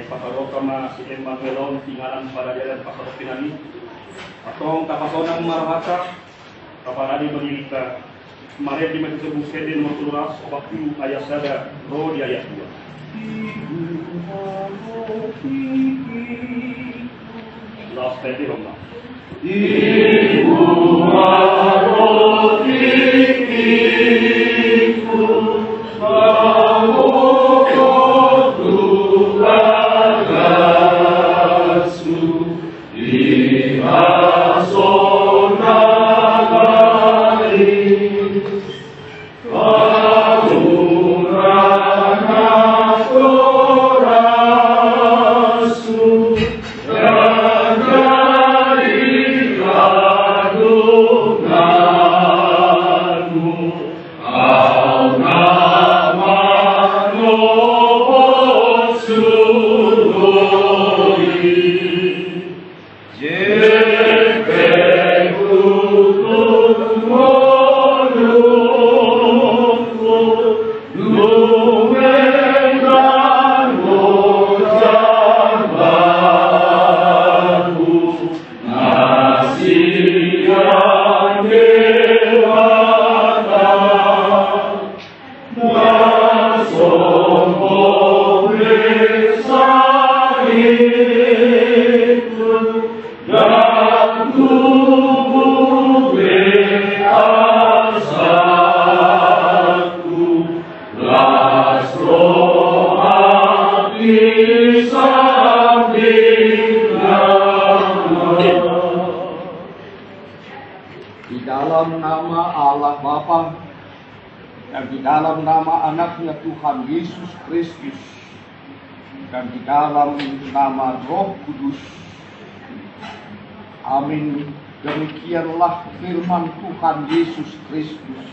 pakarokama si Emmanuelon tinggalan pada jalan pakaropinani atau kapasonang marahata kaparani menirika kemarin di Masjid Busedin Maturas waktu ayat sada roh di ayat 2. Last day Roma. Ibu Di dalam nama Allah Bapa dan di dalam nama anaknya Tuhan Yesus Kristus dan di dalam nama Roh Kudus. Amin. Demikianlah firman Tuhan Yesus Kristus.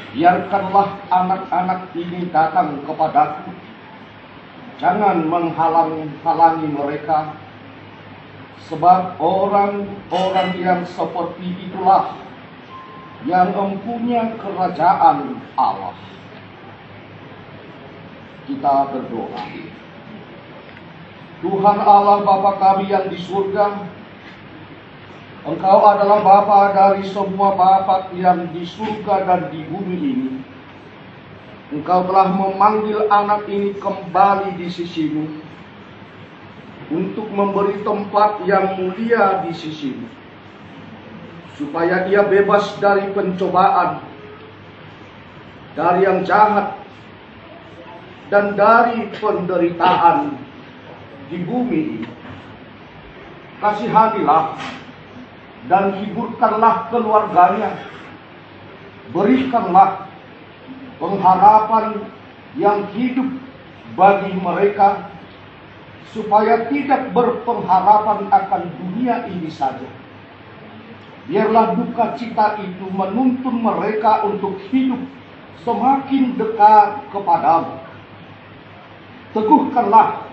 Biarkanlah anak-anak ini datang kepadaku. Jangan menghalang-halangi mereka, sebab orang-orang yang seperti itulah yang mempunyai kerajaan Allah. Kita berdoa. Tuhan Allah Bapa kami yang di surga, Engkau adalah Bapa dari semua Bapa yang di surga dan di bumi ini. Engkau telah memanggil anak ini kembali di sisimu untuk memberi tempat yang mulia di sisimu, supaya dia bebas dari pencobaan, dari yang jahat, dan dari penderitaan di bumi ini. Kasihanilah dan hiburkanlah keluarganya. Berikanlah pengharapan yang hidup bagi mereka, supaya tidak berpengharapan akan dunia ini saja. Biarlah duka cita itu menuntun mereka untuk hidup semakin dekat kepadamu. Teguhkanlah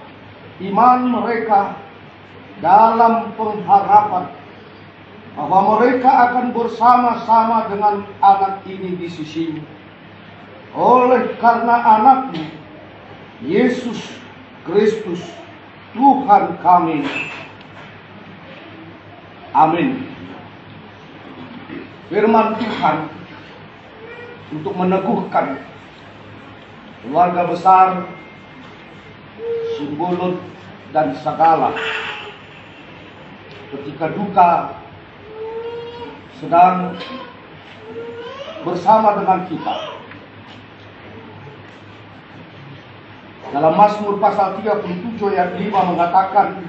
iman mereka dalam pengharapan bahwa mereka akan bersama-sama dengan anak ini di sisimu. Oleh karena anakmu, Yesus Kristus, Tuhan kami. Amin. Firman Tuhan untuk meneguhkan keluarga besar Simbolon dan Sagala ketika duka sedang bersama dengan kita. Dalam Mazmur pasal 37 ayat 5 mengatakan,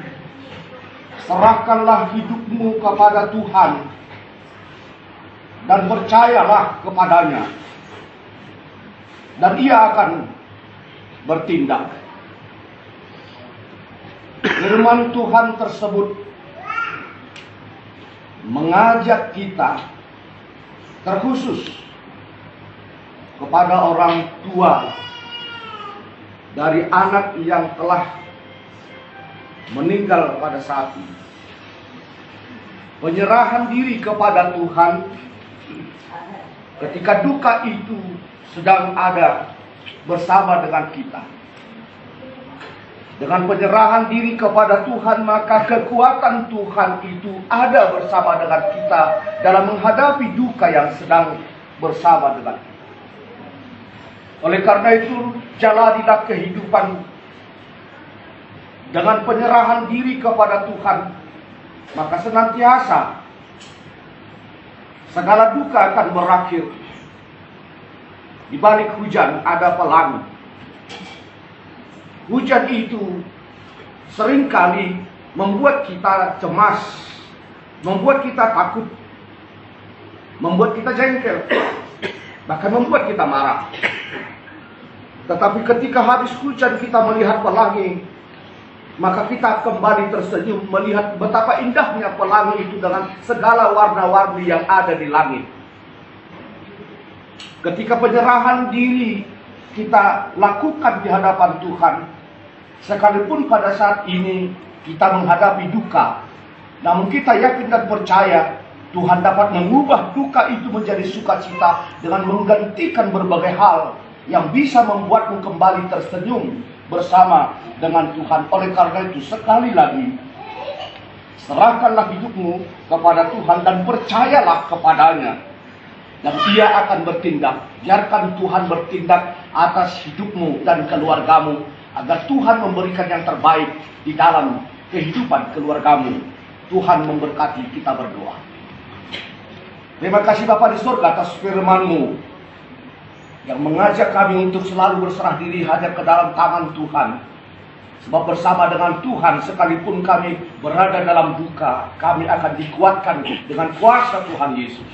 serahkanlah hidupmu kepada Tuhan dan percayalah kepadanya, dan Ia akan bertindak. Firman Tuhan tersebut mengajak kita terkhusus kepada orang tua dari anak yang telah meninggal pada saat ini. Penyerahan diri kepada Tuhan ketika duka itu sedang ada bersama dengan kita. Dengan penyerahan diri kepada Tuhan, maka kekuatan Tuhan itu ada bersama dengan kita dalam menghadapi duka yang sedang bersama dengan kita. Oleh karena itu, jalanilah kehidupan dengan penyerahan diri kepada Tuhan, maka senantiasa segala duka akan berakhir. Di balik hujan ada pelangi. Hujan itu seringkali membuat kita cemas, membuat kita takut, membuat kita jengkel, bahkan membuat kita marah. Tetapi ketika habis hujan kita melihat pelangi, maka kita kembali tersenyum melihat betapa indahnya pelangi itu dengan segala warna-warni yang ada di langit. Ketika penyerahan diri kita lakukan di hadapan Tuhan, sekalipun pada saat ini kita menghadapi duka, namun kita yakin dan percaya Tuhan dapat mengubah duka itu menjadi sukacita dengan menggantikan berbagai hal yang bisa membuatmu kembali tersenyum bersama dengan Tuhan. Oleh karena itu, sekali lagi, serahkanlah hidupmu kepada Tuhan dan percayalah kepadanya. Dan Dia akan bertindak. Biarkan Tuhan bertindak atas hidupmu dan keluargamu, agar Tuhan memberikan yang terbaik di dalam kehidupan keluargamu. Tuhan memberkati. Kita berdoa. Terima kasih Bapa di surga atas firman-Mu yang mengajak kami untuk selalu berserah diri hanya ke dalam tangan Tuhan. Sebab bersama dengan Tuhan, sekalipun kami berada dalam duka, kami akan dikuatkan dengan kuasa Tuhan Yesus.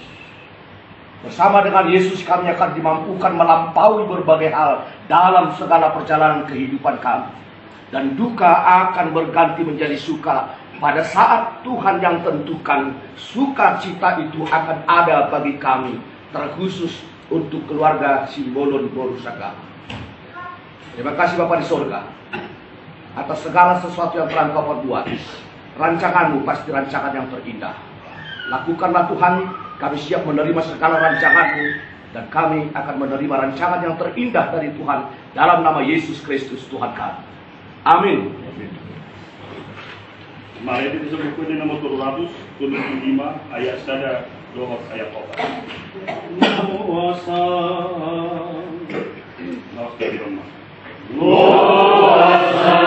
Bersama dengan Yesus kami akan dimampukan melampaui berbagai hal dalam segala perjalanan kehidupan kami. Dan duka akan berganti menjadi suka pada saat Tuhan yang tentukan. Sukacita itu akan ada bagi kami, terkhusus untuk keluarga Simbolon Borusagama. Terima kasih Bapa di sorga atas segala sesuatu yang telah Engkau perbuat. Rancangan-Mu pasti rancangan yang terindah. Lakukanlah Tuhan, kami siap menerima segala rancangan-Mu, dan kami akan menerima rancangan yang terindah dari Tuhan dalam nama Yesus Kristus Tuhan kami. Amin. Mari kita sebutkan di nomor 275 ayat sada 2 ayat 4. Nuasa. Nuasa di rumah. Nuasa.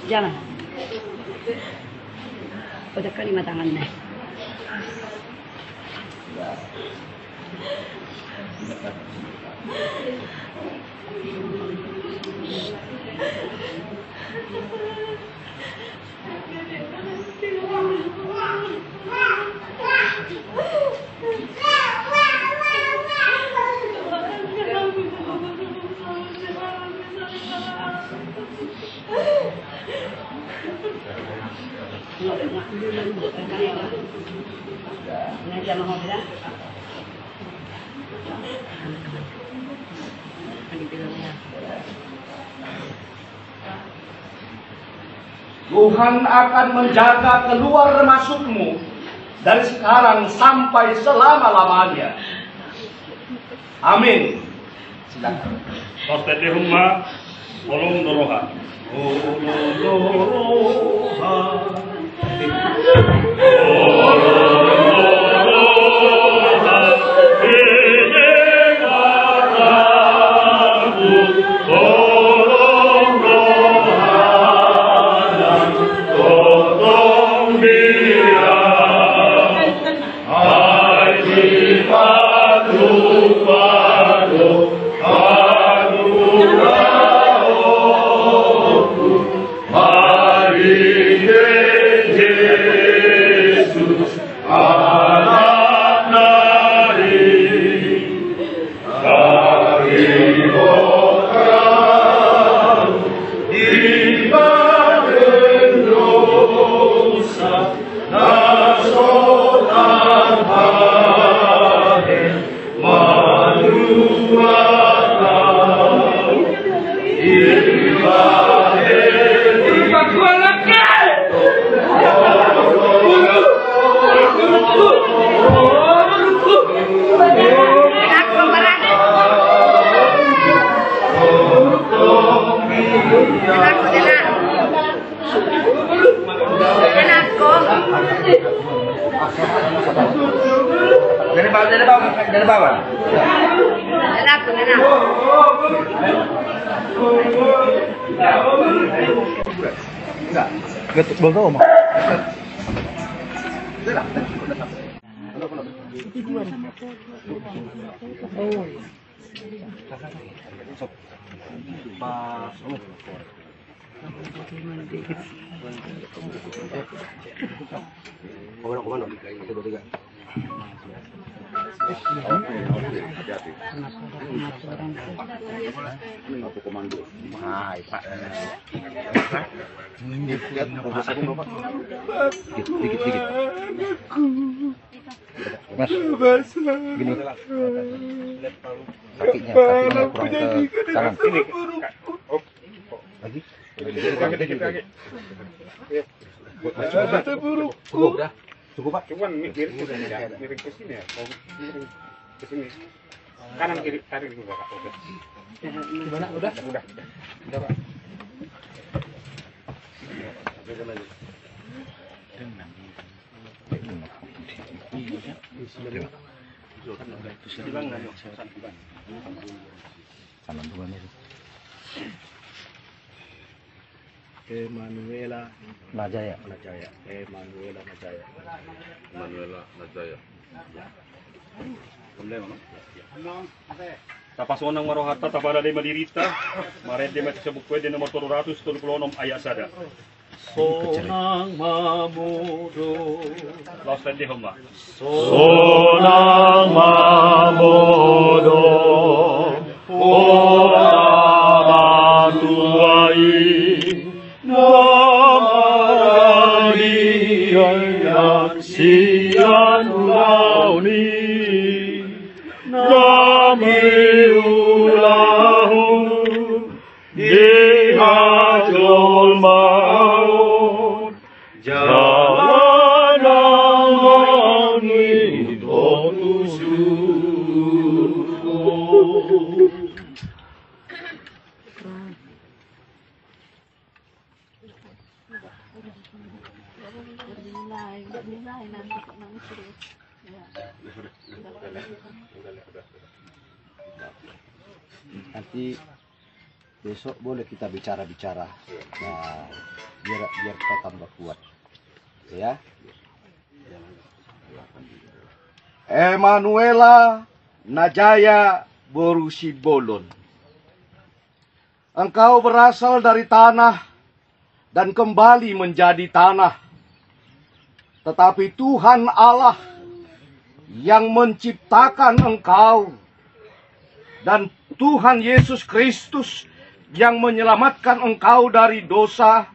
Jangan. Udah kan 5 tangannya. Tuhan akan menjaga keluar masukmu dari sekarang sampai selama-lamanya. Amin. Silakan. Lastende humma olong doroha. Olong doroha. Dari bawah. Enggak. Belum tahu, Mak. Satu komando. Hai, Pak. Dikit. Mas, gini. Kakinya kurang ke kanan. Lagi. Cukup dah. Cukup, Pak. Cuman miring ke sini ya. Miring ke sini. Kanan kiri tarik juga, Pak. Oke. Gimana? Udah, Pak. Emanuela Najaya. Tapason ng marohata tapara de madirita, mared de matisabukwe de nomor 436 ayat sada. Sonang mamudo. Lastende humma. Sonang mamodo ora matuai namarani yang sian launi namiulahu dihajol maut jalan angin Nanti besok boleh kita bicara-bicara. Nah, biar kita tambah kuat. Ya. Emanuela Najaya Borusibolon. Engkau berasal dari tanah dan kembali menjadi tanah. Tetapi Tuhan Allah yang menciptakan engkau dan Tuhan Yesus Kristus yang menyelamatkan engkau dari dosa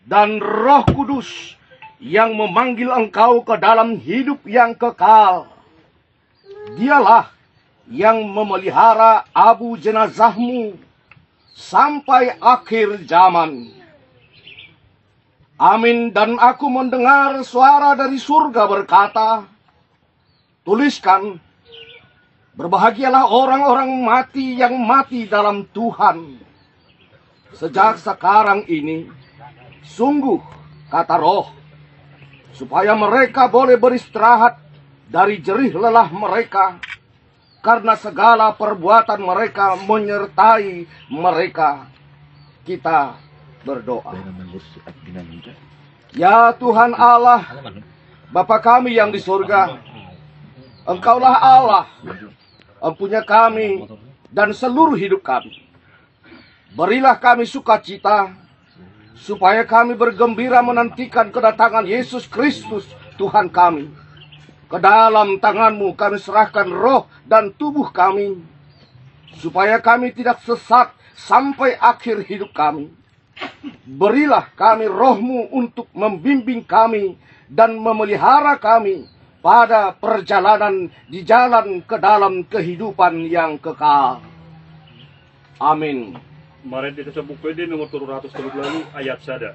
dan Roh Kudus yang memanggil engkau ke dalam hidup yang kekal. Dialah yang memelihara abu jenazahmu sampai akhir zaman. Amin. Dan aku mendengar suara dari surga berkata, tuliskan, berbahagialah orang-orang mati yang mati dalam Tuhan. Sejak sekarang ini, sungguh, kata Roh, supaya mereka boleh beristirahat dari jerih lelah mereka, karena segala perbuatan mereka menyertai mereka. Kita berdoa. Ya Tuhan Allah, Bapa kami yang di surga, Engkaulah Allah, empunya kami dan seluruh hidup kami. Berilah kami sukacita, supaya kami bergembira menantikan kedatangan Yesus Kristus, Tuhan kami. Ke dalam tangan-Mu kami serahkan roh dan tubuh kami, supaya kami tidak sesat sampai akhir hidup kami. Berilah kami roh-Mu untuk membimbing kami dan memelihara kami pada perjalanan di jalan ke dalam kehidupan yang kekal. Amin. Kemarin kita sebut PD nomor 330 ayat sada.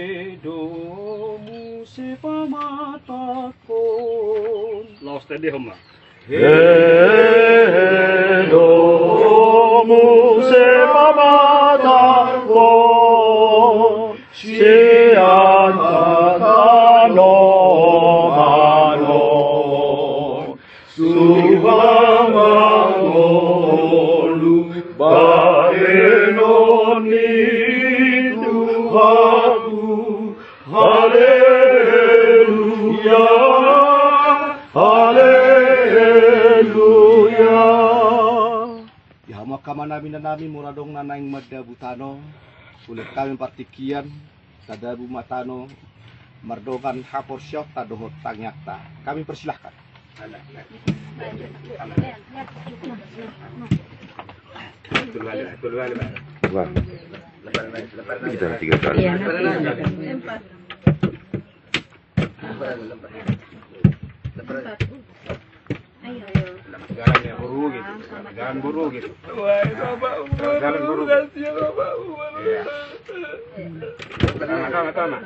Hidumu si pamatakon. Laos tadi homa. Edomu sepamatakon siatakano manon subhamangolu baenoni Tuhanku. Haleluya, haleluya. Ya makama namin na namin muradong nanayng madabutano. Ulit kami partikian, tadabu matano, mardokan hapor syok, tadohot tangyakta. Kami persilahkan. Kita 3 kali. Iya, nanti. Jalannya buru gitu, jalan buru gitu. Jalan buru. Iya. Sama-sama.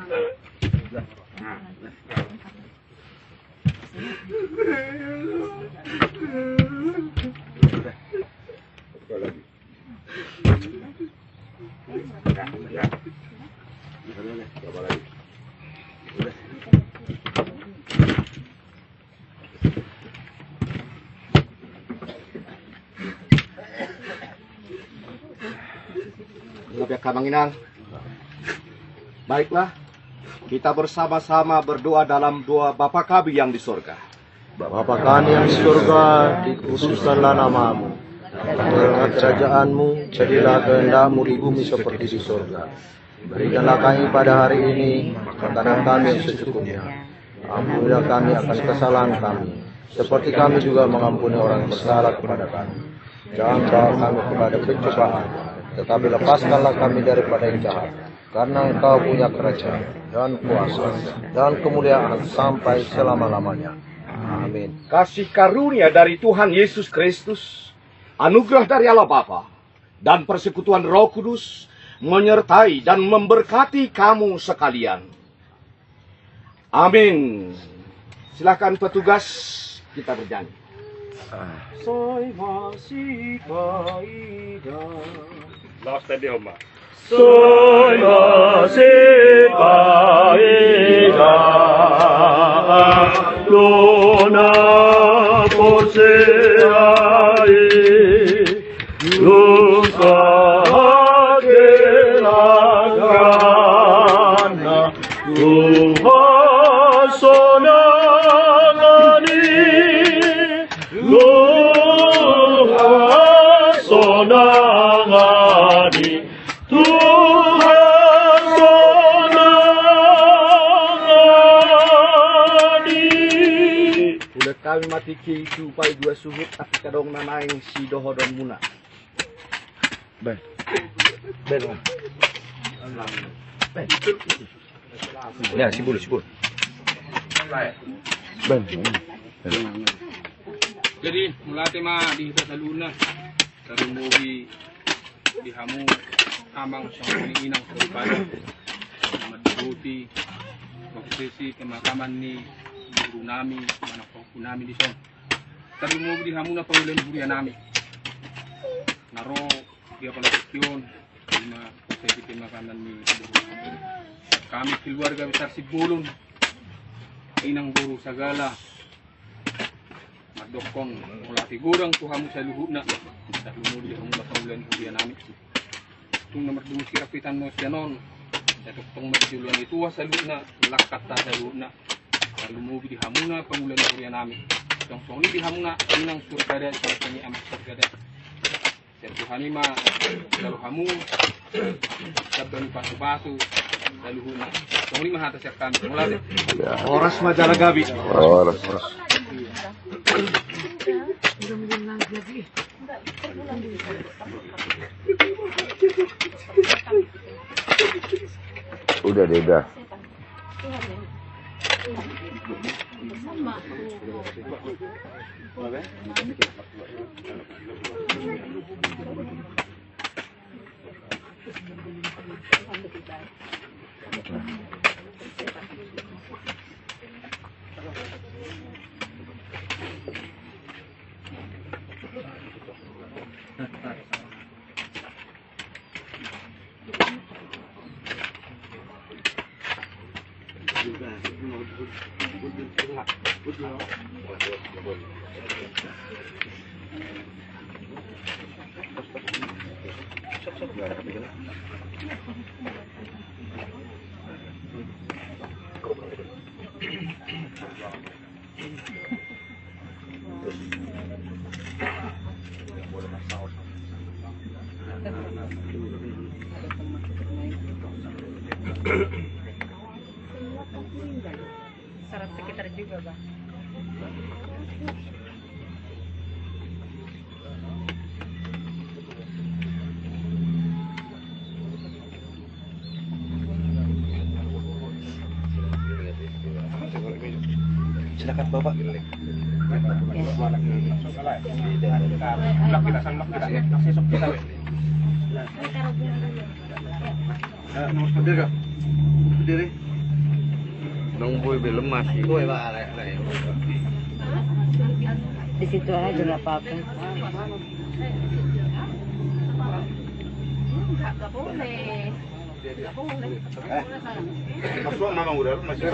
Pihak Kamanginang. Baiklah, kita bersama-sama berdoa dalam doa Bapa kami yang di surga. Bapa kami yang di surga, dikuduskanlah namamu. Dengan kerajaanmu, jadilah kehendak-Mu di bumi seperti di surga. Berikanlah kami pada hari ini makanan kami yang secukupnya. Ampunilah kami akan kesalahan kami, seperti kami juga mengampuni orang yang bersalah kepada kami. Jangan bawa kami kepada pencobaan, tetapi lepaskanlah kami daripada yang jahat. Karena Engkau punya kerajaan dan kuasa dan kemuliaan sampai selama-lamanya. Amin. Kasih karunia dari Tuhan Yesus Kristus, anugerah dari Allah Bapa, dan persekutuan Roh Kudus menyertai dan memberkati kamu sekalian. Amin. Silakan petugas, kita bernyanyi. Soy masih baida. Laos tadi homa. Soy masih baida, luna poseai, luka kelagana, Tuhan sonangani, Tuhan sonangani, Tuhan sonangani. Udah kami mati ki supai dua suhut tapi kadong nanaing si dohodon muna. Ben. Ya, sibul. Jadi mulai mah di Tasaluna dari movie di hamu amang sama inang daripada madbuti prosesi pemakaman ni guru nami mana pangku nami di son. Dari movie di hamu na pangulan buria nami. Naro dia pala sekion lima prosesi pemakaman ni guru. Kami keluarga besar Sibulon inang guru sagala madokong mula figurang tuhamu sa luhuna sa lumudi ang mga paulan hudian namin itong nomor 2 si Rapitan mo siya noon sa tuktong magjulian ito sa luhuna lakat ta sa luhuna sa lumubi di hamuna pangulan hudian namin itong soni di hamuna inang surgada sa kanya amat surgada sa tuhani ma sa luhamu sabda ni pasu-pasu sa luhuna soni mahata siya kami mula din Oras Majalah Gabi. Oras. Udah. Syarat sekitar juga, Bang. Silakan Bapak. Berdiri. Nung boy lemas sih. Boy, Pak. Di situ aja nggak apa-apa. Nggak boleh. Masuk mama udah masih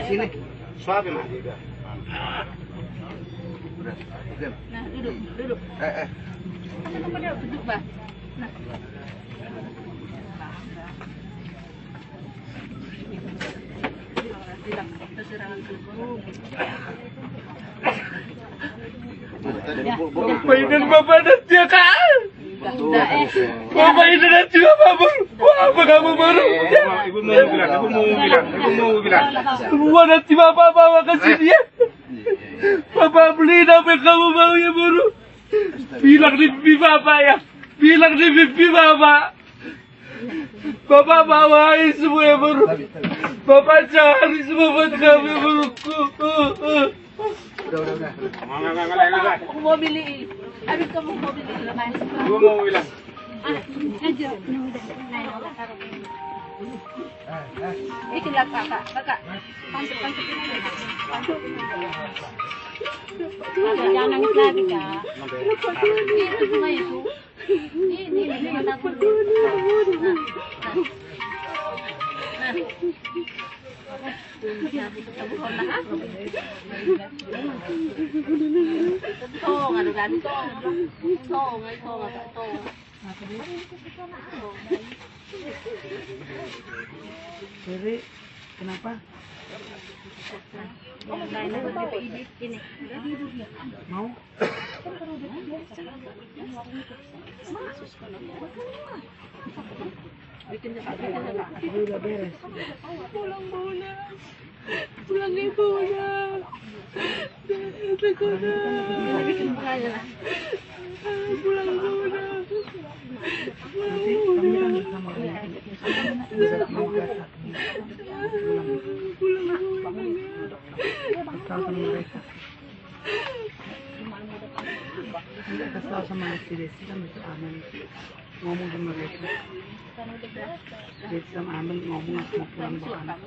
sini. Suapin mah. Nah, duduk. Duduk, Bah. Nah. Mainan Bapak dan dia kan? Bapak ini dan juga Bapak. Apa kamu baru? Ibu mau bilang. Semua nanti Bapak bawa ke sini ya. Bapak beli apa yang kamu mau ya baru? Bilang di pipi Bapak ya. Bilang di pipi Bapak. Bapak bawain semua ya baru. Bapak cari semua buat kami baru. Udah. Aku mau beli. Habis kamu mau beli lepas. Ibu mau bilang. Aja. Ikilah kakak. Pantuk-pantukin aja. Jangan nangis lagi, Kak. Itu bunga itu. Ini aku. Jadi, kenapa? Ini. Mau? Udah beres. Pulang muna. Pulang ibu na. Takot na. Pulang muna. Kami bersama bisa menggasak. Pulang muna. Kesal sama mereka. Tidak kesal sama si Desi kan bisa aman ngomong sama mereka. Desi sama aman ngomong aku mau pulang bawa anak.